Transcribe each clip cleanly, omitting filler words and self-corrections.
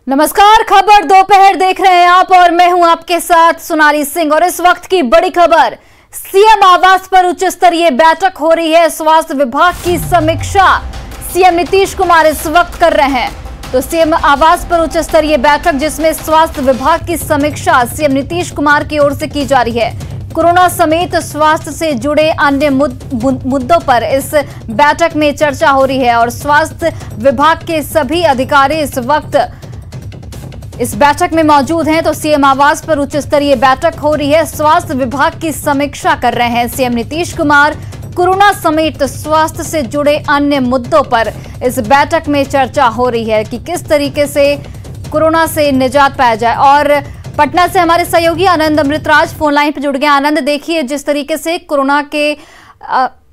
नमस्कार, खबर दोपहर देख रहे हैं आप और मैं हूं आपके साथ सोनाली सिंह। और इस वक्त की बड़ी खबर, सीएम आवास पर उच्च स्तरीय बैठक हो रही है। स्वास्थ्य विभाग की समीक्षा सीएम नीतीश कुमार इस वक्त कर रहे हैं। तो सीएम आवास पर उच्च स्तरीय बैठक जिसमें स्वास्थ्य विभाग की समीक्षा सीएम नीतीश कुमार की ओर से की जा रही है। कोरोना समेत स्वास्थ्य से जुड़े अन्य मुद्दों पर इस बैठक में चर्चा हो रही है और स्वास्थ्य विभाग के सभी अधिकारी इस वक्त इस बैठक में मौजूद हैं। तो सीएम आवास पर उच्च स्तरीय बैठक हो रही है। स्वास्थ्य विभाग की समीक्षा कर रहे हैं सीएम नीतीश कुमार। कोरोना समेत स्वास्थ्य से जुड़े अन्य मुद्दों पर इस बैठक में चर्चा हो रही है कि किस तरीके से कोरोना से निजात पाया जाए। और पटना से हमारे सहयोगी आनंद अमृतराज फोन लाइन पर जुड़ गए। आनंद, देखिए जिस तरीके से कोरोना के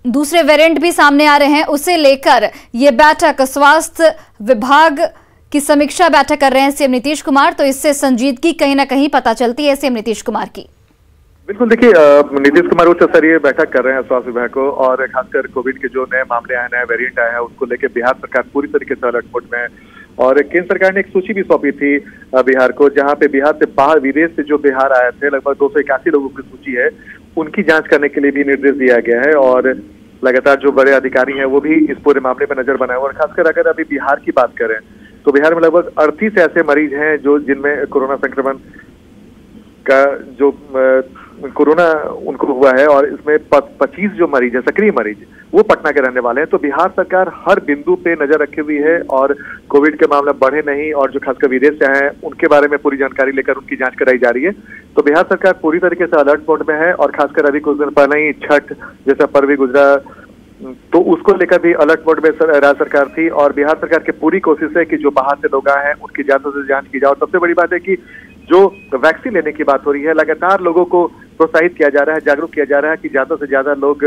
दूसरे वेरिएंट भी सामने आ रहे हैं, उसे लेकर ये बैठक स्वास्थ्य विभाग की समीक्षा बैठक कर रहे हैं सीएम नीतीश कुमार। तो इससे संजीदगी कहीं ना कहीं पता चलती है सीएम नीतीश कुमार की। बिल्कुल, देखिए नीतीश कुमार उच्च स्तरीय बैठक कर रहे हैं स्वास्थ्य विभाग को, और खासकर कोविड के जो नए मामले आए, नए वेरिएंट आए हैं, उसको लेकर बिहार सरकार पूरी तरीके से अलर्ट मोड में है। और केंद्र सरकार ने एक सूची भी सौंपी थी बिहार को, जहां पे बिहार से बाहर विदेश से जो बिहार आए थे लगभग 281 लोगों की सूची है, उनकी जांच करने के लिए भी निर्देश दिया गया है। और लगातार जो बड़े अधिकारी हैं वो भी इस पूरे मामले पर नजर बनाए। और खासकर अगर अभी बिहार की बात करें तो बिहार में लगभग 38 ऐसे मरीज हैं जो जिनमें कोरोना संक्रमण का जो कोरोना उनको हुआ है, और इसमें 25 जो मरीज है सक्रिय मरीज वो पटना के रहने वाले हैं। तो बिहार सरकार हर बिंदु पे नजर रखी हुई है और कोविड के मामले बढ़े नहीं, और जो खासकर विदेश से आए हैं उनके बारे में पूरी जानकारी लेकर उनकी जांच कराई जा रही है। तो बिहार सरकार पूरी तरीके से अलर्ट मोड में है। और खासकर अभी कुछ दिन पहले ही छठ जैसा पर्व भी गुजरा, तो उसको लेकर भी अलर्ट मोड में राज्य सरकार थी। और बिहार सरकार की पूरी कोशिश है कि जो बाहर से लोग आए हैं उनकी ज्यादा से जांच की जाए। और सबसे बड़ी बात है कि जो वैक्सीन लेने की बात हो रही है, लगातार लोगों को प्रोत्साहित किया जा रहा है, जागरूक किया जा रहा है कि ज्यादा से ज्यादा लोग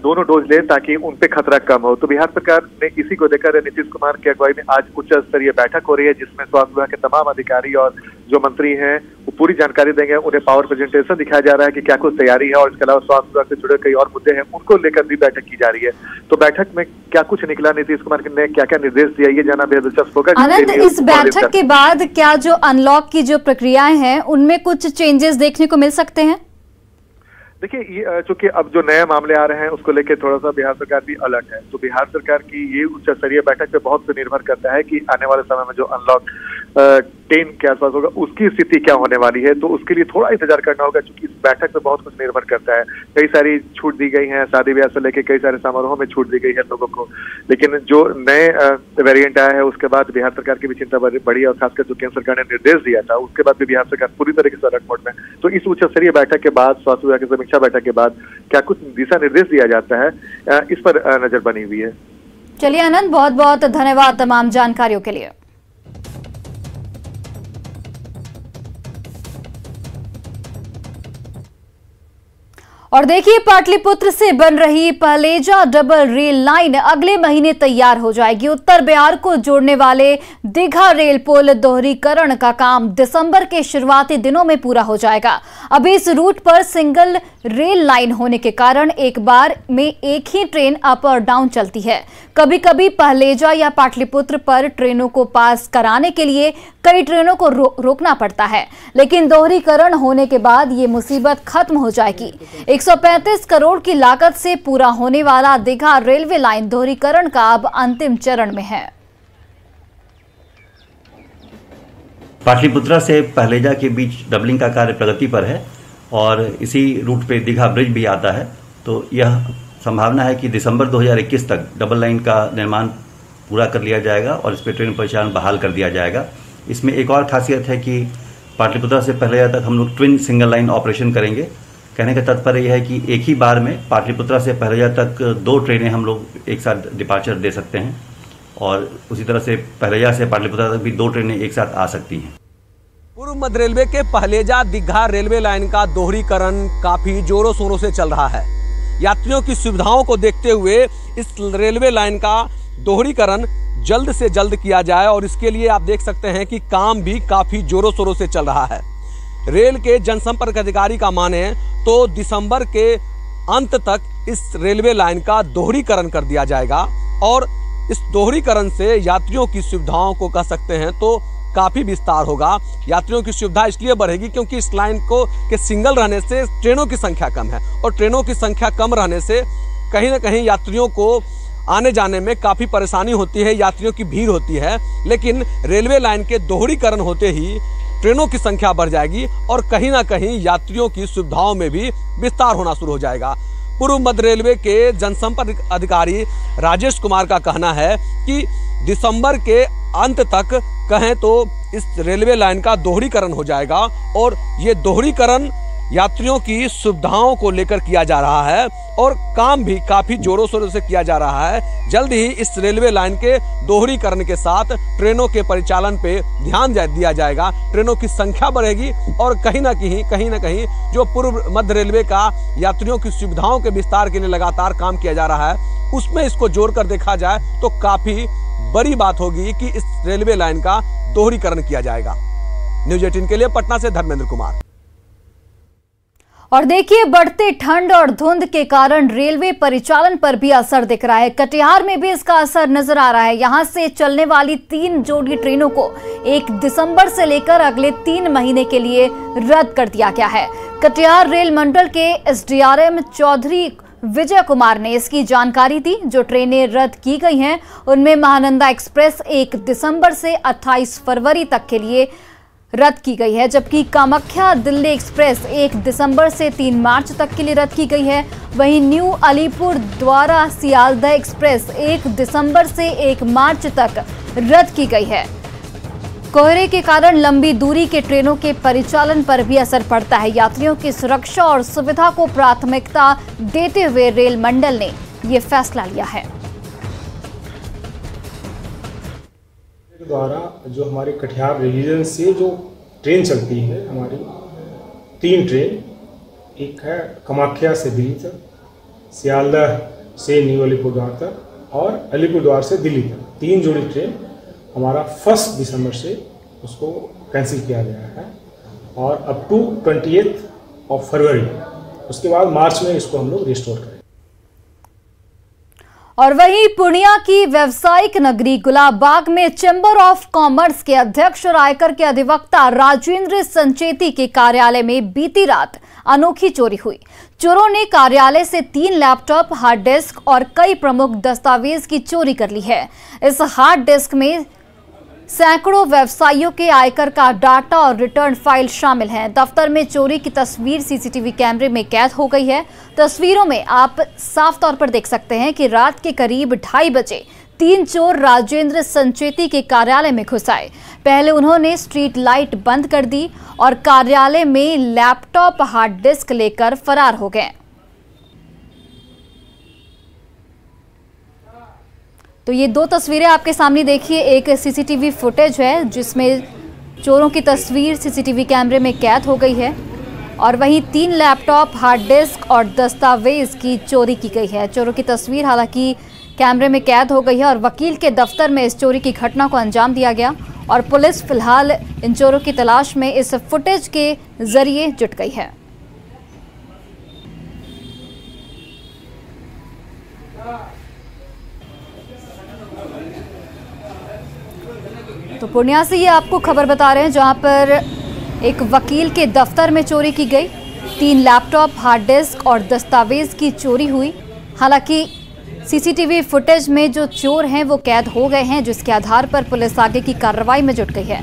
दोनों डोज लें ताकि उन पे खतरा कम हो। तो बिहार सरकार ने इसी को लेकर नीतीश कुमार की अगुवाई में आज उच्च स्तरीय बैठक हो रही है, जिसमें स्वास्थ्य विभाग के तमाम अधिकारी और जो मंत्री हैं वो पूरी जानकारी देंगे। उन्हें पावर प्रेजेंटेशन दिखाया जा रहा है कि क्या कुछ तैयारी है, और इसके अलावा स्वास्थ्य विभाग से जुड़े कई और मुद्दे हैं उनको लेकर भी बैठक की जा रही है। तो बैठक में क्या कुछ निकला, नीतीश कुमार ने क्या क्या निर्देश दिया, ये जाना बेहद दिलचस्प होगा। आनंद, इस बैठक के बाद क्या जो अनलॉक की जो प्रक्रियाएं हैं उनमें कुछ चेंजेस देखने को मिल सकते हैं? देखिए, ये चूंकि अब जो नए मामले आ रहे हैं उसको लेकर थोड़ा सा बिहार सरकार भी अलर्ट है। तो बिहार सरकार की ये उच्च स्तरीय बैठक पे बहुत से निर्भर करता है कि आने वाले समय में जो अनलॉक 10 के आसपास होगा उसकी स्थिति क्या होने वाली है। तो उसके लिए थोड़ा इंतजार करना होगा, क्योंकि इस बैठक पे बहुत कुछ निर्भर करता है। कई सारी छूट दी गई है, शादी ब्याह से लेकर कई सारे समारोहों में छूट दी गई है लोगों को। लेकिन जो नए वेरिएंट आया है उसके बाद बिहार सरकार की भी चिंता बढ़ी, और खासकर जो केंद्र सरकार ने निर्देश दिया था उसके बाद भी बिहार सरकार पूरी तरीके से अलर्ट मोड में। तो इस उच्च स्तरीय बैठक के बाद, स्वास्थ्य विभाग की समीक्षा बैठक के बाद क्या कुछ दिशा निर्देश दिया जाता है, इस पर नजर बनी हुई है। चलिए आनंद, बहुत बहुत धन्यवाद तमाम जानकारियों के लिए। और देखिए, पाटलिपुत्र से बन रही पहलेजा डबल रेल लाइन अगले महीने तैयार हो जाएगी। उत्तर बिहार को जोड़ने वाले दीघा रेल पुल दोहरीकरण का काम दिसंबर के शुरुआती दिनों में पूरा हो जाएगा। अभी इस रूट पर सिंगल रेल लाइन होने के कारण एक बार में एक ही ट्रेन अप और डाउन चलती है। कभी कभी पहलेजा या पाटलिपुत्र पर ट्रेनों को पास कराने के लिए कई ट्रेनों को रोकना पड़ता है, लेकिन दोहरीकरण होने के बाद ये मुसीबत खत्म हो जाएगी। 135 करोड़ की लागत से पूरा होने वाला दीघा रेलवे लाइन दोहरीकरण का अब अंतिम चरण में है। पाटलिपुत्रा से पहलेजा के बीच डबलिंग का कार्य प्रगति पर है, और इसी रूट पे दीघा ब्रिज भी आता है। तो यह संभावना है कि दिसंबर 2021 तक डबल लाइन का निर्माण पूरा कर लिया जाएगा और इस पर ट्रेन परिचालन बहाल कर दिया जाएगा। इसमें एक और खासियत है कि पाटलिपुत्रा से पहलेजा तक हम लोग ट्विन सिंगल लाइन ऑपरेशन करेंगे। कहने का तात्पर्य यह है कि एक ही बार में पाटलिपुत्रा से पहलेजा तक 2 ट्रेनें हम लोग एक साथ डिपार्चर दे सकते हैं, और उसी तरह से पहलेजा से पाटलिपुत्रा तक भी 2 ट्रेनें एक साथ आ सकती हैं। पूर्व मध्य रेलवे के पहलेजा दीघा रेलवे लाइन का दोहरीकरण काफी जोरों शोरों से चल रहा है। यात्रियों की सुविधाओं को देखते हुए इस रेलवे लाइन का दोहरीकरण जल्द से जल्द किया जाए, और इसके लिए आप देख सकते हैं कि काम भी काफी जोरों शोरों से चल रहा है। रेल के जनसंपर्क अधिकारी का माने तो दिसंबर के अंत तक इस रेलवे लाइन का दोहरीकरण कर दिया जाएगा, और इस दोहरीकरण से यात्रियों की सुविधाओं को कह सकते हैं तो काफ़ी विस्तार होगा। यात्रियों की सुविधा इसलिए बढ़ेगी क्योंकि इस लाइन को के सिंगल रहने से ट्रेनों की संख्या कम है और ट्रेनों की संख्या कम रहने से कहीं ना कहीं यात्रियों को आने जाने में काफ़ी परेशानी होती है, यात्रियों की भीड़ होती है। लेकिन रेलवे लाइन के दोहरीकरण होते ही ट्रेनों की संख्या बढ़ जाएगी और कहीं ना कहीं यात्रियों की सुविधाओं में भी विस्तार होना शुरू हो जाएगा। पूर्व मध्य रेलवे के जनसंपर्क अधिकारी राजेश कुमार का कहना है कि दिसंबर के अंत तक कहें तो इस रेलवे लाइन का दोहरीकरण हो जाएगा और ये दोहरीकरण यात्रियों की सुविधाओं को लेकर किया जा रहा है और काम भी काफ़ी जोरों शोरों से किया जा रहा है। जल्द ही इस रेलवे लाइन के दोहरीकरण के साथ ट्रेनों के परिचालन पे ध्यान दिया जाएगा, ट्रेनों की संख्या बढ़ेगी और कहीं ना कहीं जो पूर्व मध्य रेलवे का यात्रियों की सुविधाओं के विस्तार के लिए लगातार काम किया जा रहा है उसमें इसको जोड़कर देखा जाए तो काफ़ी बड़ी बात होगी कि इस रेलवे लाइन का दोहरीकरण किया जाएगा। न्यूज़ 18 के लिए पटना से धर्मेंद्र कुमार। और देखिए, बढ़ते ठंड और धुंध के कारण रेलवे परिचालन पर भी असर दिख रहा है। कटिहार में भी इसका असर नजर आ रहा है। यहां से चलने वाली 3 जोड़ी ट्रेनों को 1 दिसंबर से लेकर अगले 3 महीने के लिए रद्द कर दिया गया है। कटिहार रेल मंडल के SDRM चौधरी विजय कुमार ने इसकी जानकारी दी। जो ट्रेनें रद्द की गई हैं उनमें महानंदा एक्सप्रेस 1 दिसंबर से 28 फरवरी तक के लिए रद्द की गई है, जबकि कामाख्या दिल्ली एक्सप्रेस 1 दिसंबर से 3 मार्च तक के लिए रद्द की गई है। वहीं न्यू अलीपुर द्वारा सियालदह एक्सप्रेस 1 दिसंबर से 1 मार्च तक रद्द की गई है। कोहरे के कारण लंबी दूरी के ट्रेनों के परिचालन पर भी असर पड़ता है। यात्रियों की सुरक्षा और सुविधा को प्राथमिकता देते हुए रेल मंडल ने ये फैसला लिया है। द्वारा जो हमारे कटिहार रीजन से जो ट्रेन चलती है, हमारी 3 ट्रेन, एक है कामाख्या से दिल्ली तक, सियालदह से न्यू अलीपुरद्वार तक और अलीपुरद्वार से दिल्ली तक, 3 जोड़ी ट्रेन हमारा 1 दिसंबर से उसको कैंसिल किया गया है और अप टू 20 फरवरी, उसके बाद मार्च में इसको हम लोग रिस्टोर करेंगे। और वहीं पूर्णिया की व्यवसायिक नगरी गुलाबबाग में चैम्बर ऑफ कॉमर्स के अध्यक्ष और आयकर के अधिवक्ता राजेंद्र संचेती के कार्यालय में बीती रात अनोखी चोरी हुई। चोरों ने कार्यालय से 3 लैपटॉप, हार्ड डिस्क और कई प्रमुख दस्तावेज की चोरी कर ली है। इस हार्ड डिस्क में सैकड़ों व्यवसायियों के आयकर का डाटा और रिटर्न फाइल शामिल हैं। दफ्तर में चोरी की तस्वीर सीसीटीवी कैमरे में कैद हो गई है। तस्वीरों में आप साफ तौर पर देख सकते हैं कि रात के करीब 2:30 बजे 3 चोर राजेंद्र संचेती के कार्यालय में घुस आए। पहले उन्होंने स्ट्रीट लाइट बंद कर दी और कार्यालय में लैपटॉप, हार्ड डिस्क लेकर फरार हो गए। तो ये 2 तस्वीरें आपके सामने देखिए। एक सीसीटीवी फुटेज है जिसमें चोरों की तस्वीर सीसीटीवी कैमरे में कैद हो गई है और वहीं 3 लैपटॉप, हार्ड डिस्क और दस्तावेज की चोरी की गई है। चोरों की तस्वीर हालांकि कैमरे में कैद हो गई है और वकील के दफ्तर में इस चोरी की घटना को अंजाम दिया गया और पुलिस फिलहाल इन चोरों की तलाश में इस फुटेज के जरिए जुट गई है। तो पूर्णिया से ये आपको खबर बता रहे हैं जहां पर एक वकील के दफ्तर में चोरी की गई। 3 लैपटॉप, हार्ड डिस्क और दस्तावेज की चोरी हुई। हालांकि सीसीटीवी फुटेज में जो चोर हैं वो कैद हो गए हैं, जिसके आधार पर पुलिस आगे की कार्रवाई में जुट गई है।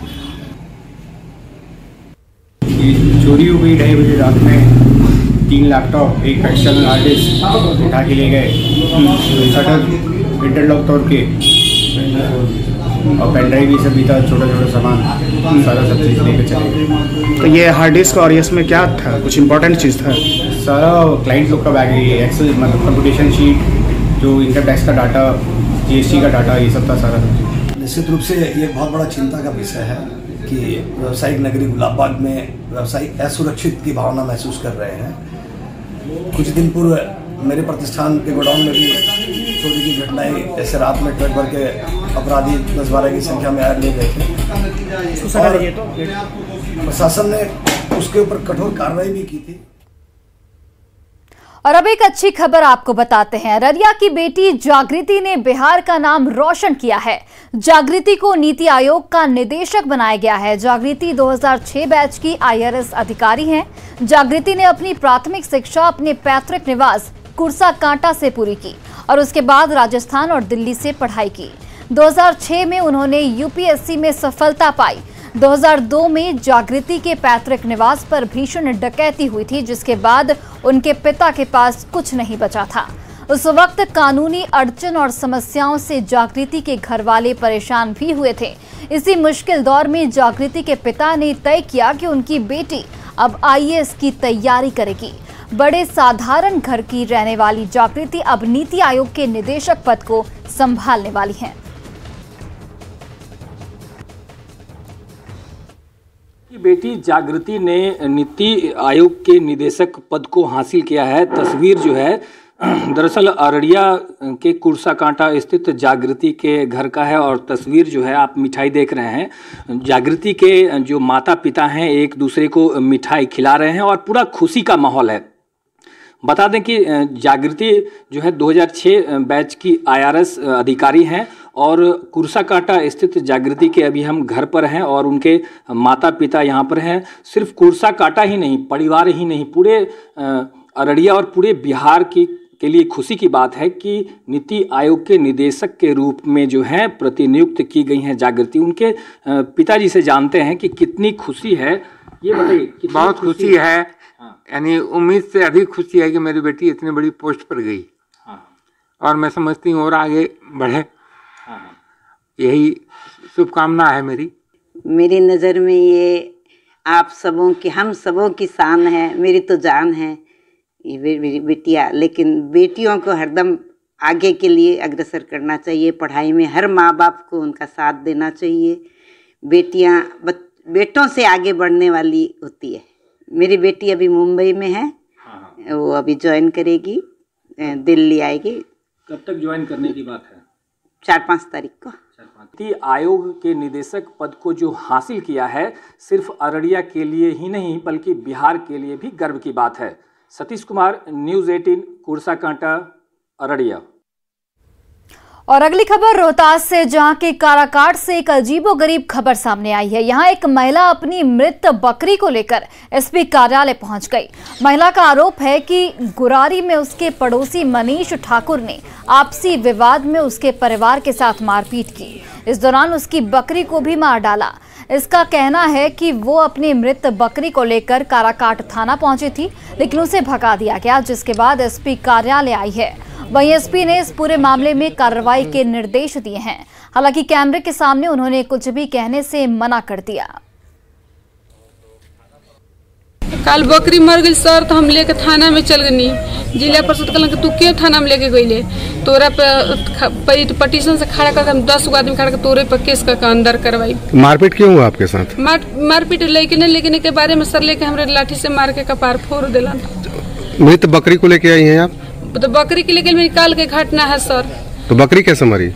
चोरी हो गई 2:30 बजे रात में। 3 लैपटॉप, एक एक्सटर्नल हार्ड डिस्क उठा के ले गए, शटर इंटरलॉक तोड़ के और पेन ड्राइव भी सभी था, छोटा छोटा सामान सारा सब चीज़ लेकर चले गए। तो ये हार्ड डिस्क और इसमें क्या था, कुछ इंपॉर्टेंट चीज़ था? सारा क्लाइंट लोग का बैग है, ये एक्सेल मतलब कंप्यूटेशन शीट, जो इनकम टैक्स का डाटा, GST का डाटा, ये सब था सारा। निश्चित रूप से ये बहुत बड़ा चिंता का विषय है कि व्यावसायिक नगरी गुलाबबाग में व्यवसायी असुरक्षित की भावना महसूस कर रहे हैं। कुछ दिन पूर्व मेरे प्रतिष्ठान के गोडाउन में भी चोरी की घटनाएं, ऐसे रात में ट्रक भर के अपराधी 10-12 की संख्या में आए ले गए थे और प्रशासन ने उसके ऊपर कठोर कार्रवाई भी की थी। और अब एक अच्छी खबर आपको बताते हैं। अररिया की बेटी जागृति ने बिहार का नाम रोशन किया है। जागृति को नीति आयोग का निदेशक बनाया गया है। जागृति 2006 बैच की IRS अधिकारी हैं। जागृति ने अपनी प्राथमिक शिक्षा अपने पैतृक निवास कुर्साकांटा से पूरी की और उसके बाद राजस्थान और दिल्ली से पढ़ाई की। 2006 में उन्होंने UPSC में सफलता पाई। 2002 में जागृति के पैतृक निवास पर भीषण डकैती हुई थी, जिसके बाद उनके पिता के पास कुछ नहीं बचा था। उस वक्त कानूनी अड़चन और समस्याओं से जागृति के घर वाले परेशान भी हुए थे। इसी मुश्किल दौर में जागृति के पिता ने तय किया कि उनकी बेटी अब IAS की तैयारी करेगी। बड़े साधारण घर की रहने वाली जागृति अब नीति आयोग के निदेशक पद को संभालने वाली हैं। बेटी जागृति ने नीति आयोग के निदेशक पद को हासिल किया है। तस्वीर जो है दरअसल अररिया के कुर्साकांटा स्थित जागृति के घर का है और तस्वीर जो है आप मिठाई देख रहे हैं। जागृति के जो माता पिता हैं एक दूसरे को मिठाई खिला रहे हैं और पूरा खुशी का माहौल है। बता दें कि जागृति जो है 2006 बैच की IRS अधिकारी हैं और कुर्साकांटा स्थित जागृति के अभी हम घर पर हैं और उनके माता पिता यहाँ पर हैं। सिर्फ कुर्साकांटा ही नहीं, परिवार ही नहीं, पूरे अररिया और पूरे बिहार के लिए खुशी की बात है कि नीति आयोग के निदेशक के रूप में जो है प्रतिनियुक्त की गई हैं जागृति। उनके पिताजी से जानते हैं कि कितनी खुशी है, ये बताइए। बहुत खुशी है, यानी उम्मीद से अधिक खुशी है कि मेरी बेटी इतनी बड़ी पोस्ट पर गई। और मैं समझती हूँ और आगे बढ़े, यही शुभकामना है मेरी। मेरी नज़र में ये आप सबों की, हम सबों की शान है, मेरी तो जान है ये मेरी बेटियाँ। लेकिन बेटियों को हरदम आगे के लिए अग्रसर करना चाहिए। पढ़ाई में हर माँ बाप को उनका साथ देना चाहिए। बेटियाँ बेटों से आगे बढ़ने वाली होती है। मेरी बेटी अभी मुंबई में है, वो अभी ज्वाइन करेगी, दिल्ली आएगी। कब तक ज्वाइन करने की बात है? 4-5 तारीख को। नीति आयोग के निदेशक पद को जो हासिल किया है सिर्फ अररिया के लिए ही नहीं बल्कि बिहार के लिए भी गर्व की बात है। सतीश कुमार, न्यूज़ 18, कुर्साकांटा, अररिया। और अगली खबर रोहतास से, जहां के काराकाट से एक अजीबोगरीब खबर सामने आई है। यहां एक महिला अपनी मृत बकरी को लेकर SP कार्यालय पहुंच गई। महिला का आरोप है कि गुरारी में उसके पड़ोसी मनीष ठाकुर ने आपसी विवाद में उसके परिवार के साथ मारपीट की। इस दौरान उसकी बकरी को भी मार डाला। इसका कहना है कि वो अपनी मृत बकरी को लेकर काराकाट थाना पहुंची थी, लेकिन उसे भगा दिया गया, जिसके बाद SP कार्यालय आई है। वहीं SP ने इस पूरे मामले में कार्रवाई के निर्देश दिए हैं। हालांकि कैमरे के सामने उन्होंने कुछ भी कहने से मना कर दिया। कल बकरी मर गई सर, तो हम लेके थाना में चल गई। जिला परिषद कहल कि तू क्यों थाना में लेके गई? तोरा पे पटिशन से खड़ा कर, हम 10 आदमी खड़ा कर तोरे पर केस का अंदर करवाई। मारपीट क्यों हुआ आपके साथ? मारपीट लेकिन के बारे में सर लेके हमरे लाठी से मार के कपार फोड़ दिलन। मृत बकरी को लेके आई हैं आप? तो बकरी के लेके मेरी काल के घटना है सर। तो बकरी कैसे मरी?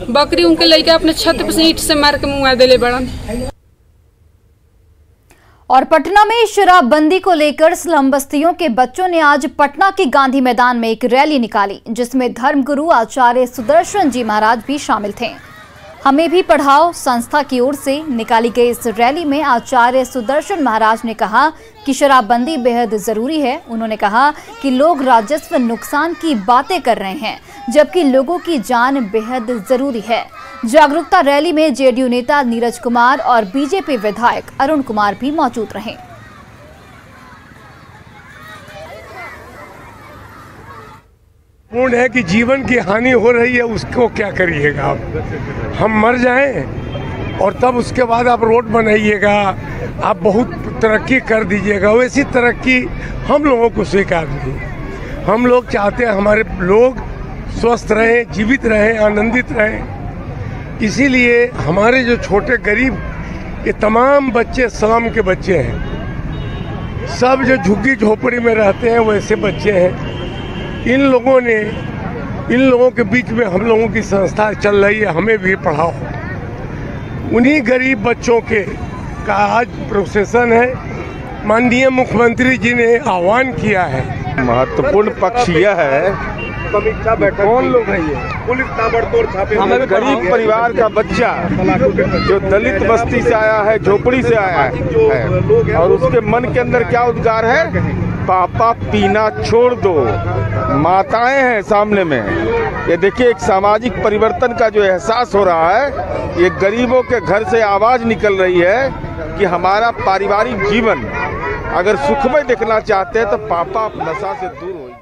बकरी उनके लेके अपने छत पे से ईंट से मार के मुंगा देले बड़न। और पटना में शराबबंदी को लेकर स्लम बस्तियों के बच्चों ने आज पटना के गांधी मैदान में एक रैली निकाली, जिसमें धर्मगुरु आचार्य सुदर्शन जी महाराज भी शामिल थे। हमें भी पढ़ाओ संस्था की ओर से निकाली गई इस रैली में आचार्य सुदर्शन महाराज ने कहा कि शराबबंदी बेहद जरूरी है। उन्होंने कहा कि लोग राजस्व नुकसान की बातें कर रहे हैं, जबकि लोगों की जान बेहद जरूरी है। जागरूकता रैली में JDU नेता नीरज कुमार और BJP विधायक अरुण कुमार भी मौजूद रहे। पूर्ण है कि जीवन की हानि हो रही है, उसको क्या करिएगा आप? हम मर जाएं और तब उसके बाद आप रोड बनाइएगा, आप बहुत तरक्की कर दीजिएगा। वैसी तरक्की हम लोगों को स्वीकार नहीं। हम लोग चाहते हैं हमारे लोग स्वस्थ रहें, जीवित रहें, आनंदित रहें। इसीलिए हमारे जो छोटे गरीब ये तमाम बच्चे स्लम के बच्चे हैं, सब जो झुग्गी झोपड़ी में रहते हैं वैसे बच्चे हैं। इन लोगों के बीच में हम लोगों की संस्था चल रही है, हमें भी पढ़ाओ। उन्हीं गरीब बच्चों का आज प्रोसेसन है। माननीय मुख्यमंत्री जी ने आह्वान किया है महत्वपूर्ण पक्ष यह है, समीक्षा बैठक कौन लोग हैं ये? पुलिस ताबड़तोड़ छापे, गरीब परिवार का बच्चा जो दलित बस्ती से आया है, झोपड़ी से आया है, और उसके मन के अंदर क्या उद्गार है? पापा पीना छोड़ दो। माताएं हैं सामने में। ये देखिए, एक सामाजिक परिवर्तन का जो एहसास हो रहा है, ये गरीबों के घर से आवाज निकल रही है कि हमारा पारिवारिक जीवन अगर सुखमय देखना चाहते हैं तो पापा आप नशा से दूर होइए।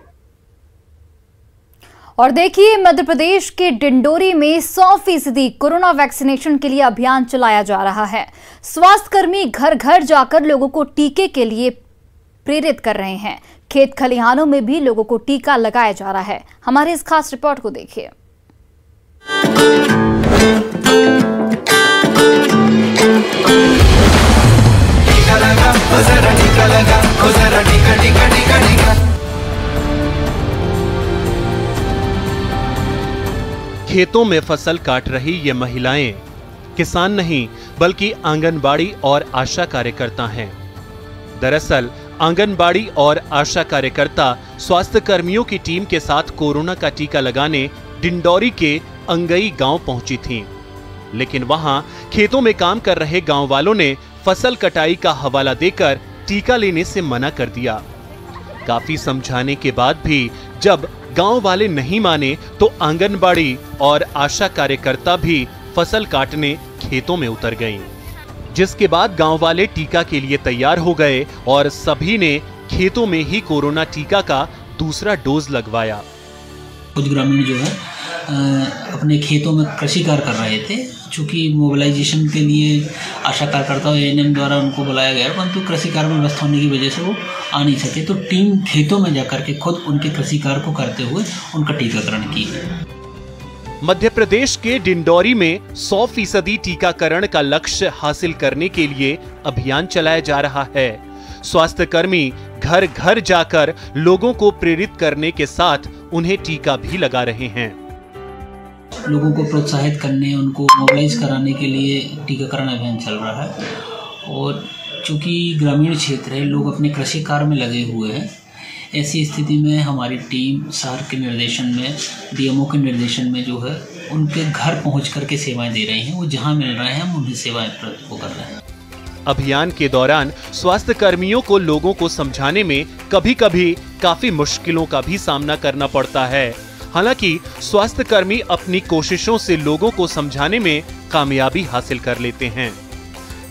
और देखिए, मध्य प्रदेश के डिंडोरी में 100% कोरोना वैक्सीनेशन के लिए अभियान चलाया जा रहा है। स्वास्थ्यकर्मी घर घर जाकर लोगों को टीके के लिए प्रेरित कर रहे हैं। खेत खलिहानों में भी लोगों को टीका लगाया जा रहा है। हमारे इस खास रिपोर्ट को देखिए। खेतों में फसल काट रही ये महिलाएं किसान नहीं बल्कि आंगनबाड़ी और आशा कार्यकर्ता हैं। दरअसल आंगनबाड़ी और आशा कार्यकर्ता स्वास्थ्य कर्मियों की टीम के साथ कोरोना का टीका लगाने डिंडोरी के अंगई गांव पहुंची थीं। लेकिन वहां खेतों में काम कर रहे गांव वालों ने फसल कटाई का हवाला देकर टीका लेने से मना कर दिया। काफी समझाने के बाद भी जब गांव वाले नहीं माने तो आंगनबाड़ी और आशा कार्यकर्ता भी फसल काटने खेतों में उतर गईं। जिसके बाद गांव वाले टीका के लिए तैयार हो गए और सभी ने खेतों में ही कोरोना टीका का दूसरा डोज लगवाया। कुछ ग्रामीण जो है अपने खेतों में कृषि कार्य कर रहे थे। चूँकि मोबिलाइजेशन के लिए आशा कार्यकर्ताओं एएनएम द्वारा उनको बुलाया गया, परंतु कृषि कार्य में व्यस्त होने की वजह से वो आ नहीं सके, तो टीम खेतों में जाकर के खुद उनके कृषि कार्य को करते हुए उनका टीकाकरण की। मध्य प्रदेश के डिंडोरी में 100% टीकाकरण का लक्ष्य हासिल करने के लिए अभियान चलाया जा रहा है। स्वास्थ्य कर्मी घर घर जाकर लोगों को प्रेरित करने के साथ उन्हें टीका भी लगा रहे हैं। लोगों को प्रोत्साहित करने, उनको मोबिलाइज कराने के लिए टीकाकरण अभियान चल रहा है। और चूँकि ग्रामीण क्षेत्र है, लोग अपने कृषि कार्य में लगे हुए हैं, ऐसी स्थिति में हमारी टीम सार के निर्देशन में, डीएमओ के निर्देशन में जो है उनके घर पहुंच करके सेवाएं दे रहे हैं। वो जहां मिल रहे हैं हम उन्हें सेवाएं वो कर रहे हैं। अभियान के दौरान स्वास्थ्य कर्मियों को लोगों को समझाने में कभी-कभी काफी मुश्किलों का भी सामना करना पड़ता है। हालांकि स्वास्थ्य कर्मी अपनी कोशिशों से लोगों को समझाने में कामयाबी हासिल कर लेते हैं।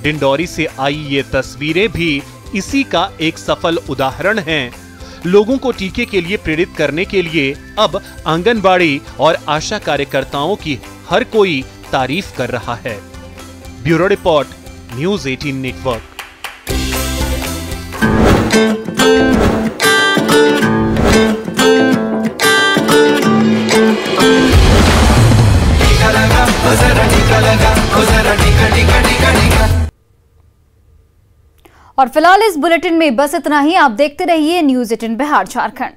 डिंडोरी से आई ये तस्वीरें भी इसी का एक सफल उदाहरण हैं। लोगों को टीके के लिए प्रेरित करने के लिए अब आंगनबाड़ी और आशा कार्यकर्ताओं की हर कोई तारीफ कर रहा है। Bureau report, news 18 network. और फिलहाल इस बुलेटिन में बस इतना ही। आप देखते रहिए न्यूज़ 18 बिहार झारखंड।